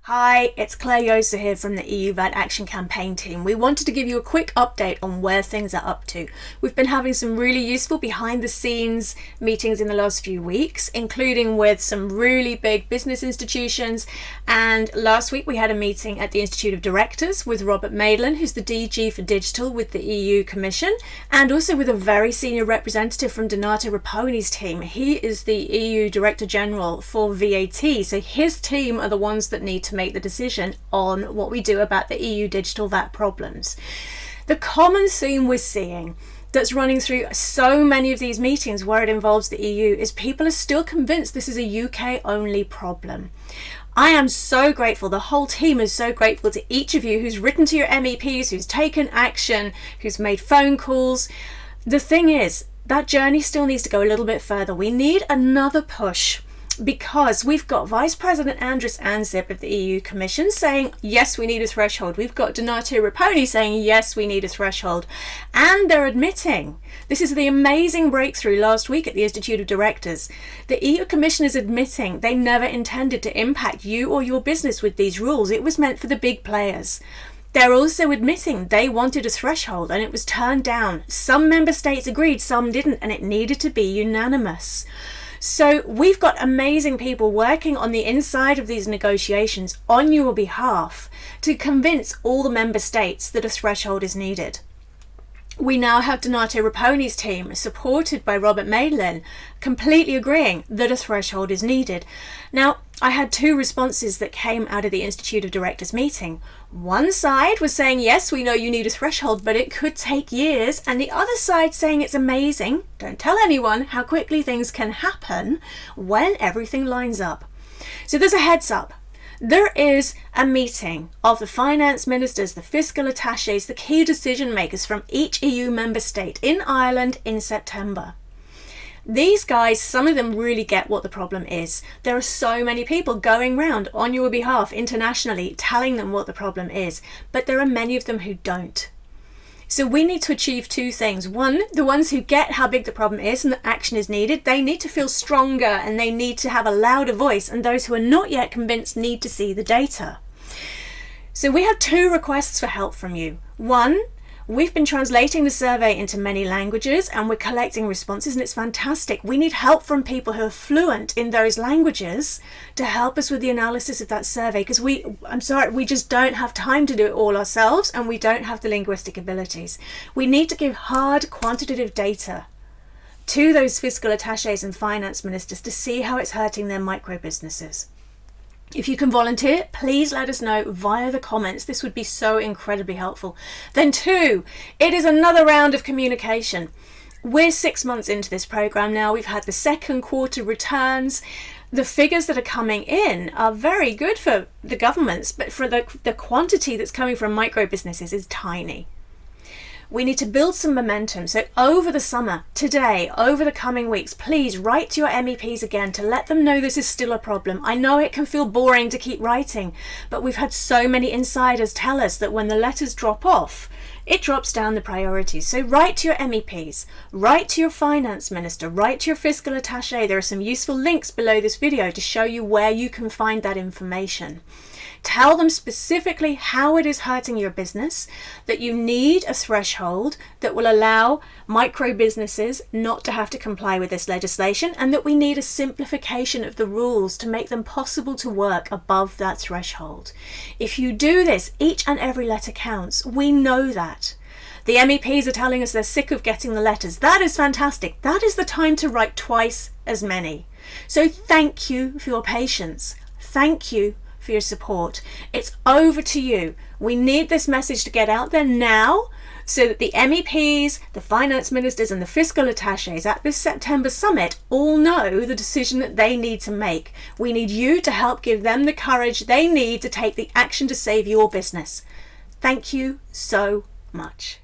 Hi, it's Claire Yosa here from the EU VAT Action Campaign team. We wanted to give you a quick update on where things are up to. We've been having some really useful behind the scenes meetings in the last few weeks, including with some really big business institutions. And last week we had a meeting at the Institute of Directors with Robert Madelin, who's the DG for Digital with the EU Commission, and also with a very senior representative from Donato Raponi's team. He is the EU Director General for VAT, so his team are the ones that need to make the decision on what we do about the EU digital VAT problems. The common theme we're seeing that's running through so many of these meetings where it involves the EU is people are still convinced this is a UK only problem. I am so grateful, the whole team is so grateful to each of you who's written to your MEPs, who's taken action, who's made phone calls. The thing is, that journey still needs to go a little bit further. We need another push, because we've got Vice President Andrus Ansip of the EU Commission saying, yes, we need a threshold. We've got Donato Raponi saying, yes, we need a threshold. And they're admitting, this is the amazing breakthrough last week at the Institute of Directors. The EU Commission is admitting they never intended to impact you or your business with these rules. It was meant for the big players. They're also admitting they wanted a threshold and it was turned down. Some member states agreed, some didn't, and it needed to be unanimous. So we've got amazing people working on the inside of these negotiations on your behalf to convince all the member states that a threshold is needed. We now have Donato Raponi's team, supported by Robert Madelin, completely agreeing that a threshold is needed. Now, I had two responses that came out of the Institute of Directors meeting. One side was saying, yes, we know you need a threshold, but it could take years. And the other side saying it's amazing, don't tell anyone, how quickly things can happen when everything lines up. So there's a heads up. There is a meeting of the finance ministers, the fiscal attachés, the key decision makers from each EU member state in Ireland in September. These guys, some of them really get what the problem is. There are so many people going round on your behalf internationally telling them what the problem is, but there are many of them who don't. So we need to achieve two things. One, the ones who get how big the problem is and that action is needed, they need to feel stronger and they need to have a louder voice, and those who are not yet convinced need to see the data. So we have two requests for help from you. One, we've been translating the survey into many languages and we're collecting responses, and it's fantastic. We need help from people who are fluent in those languages to help us with the analysis of that survey, because we just don't have time to do it all ourselves and we don't have the linguistic abilities. We need to give hard quantitative data to those fiscal attachés and finance ministers to see how it's hurting their micro businesses. If you can volunteer, please let us know via the comments. This would be so incredibly helpful. Then two, it is another round of communication. We're 6 months into this program now. We've had the second quarter returns. The figures that are coming in are very good for the governments, but for the quantity that's coming from micro businesses is tiny. We need to build some momentum. So over the summer, today, over the coming weeks, please write to your MEPs again to let them know this is still a problem. I know it can feel boring to keep writing, but we've had so many insiders tell us that when the letters drop off, it drops down the priorities. So write to your MEPs, write to your finance minister, write to your fiscal attaché. There are some useful links below this video to show you where you can find that information. Tell them specifically how it is hurting your business, that you need a threshold that will allow micro businesses not to have to comply with this legislation, and that we need a simplification of the rules to make them possible to work above that threshold. If you do this, each and every letter counts. We know that. The MEPs are telling us they're sick of getting the letters. That is fantastic. That is the time to write twice as many. So thank you for your patience. Thank you for your support. It's over to you. We need this message to get out there now so that the MEPs, the finance ministers and the fiscal attachés at this September summit all know the decision that they need to make. We need you to help give them the courage they need to take the action to save your business. Thank you so much.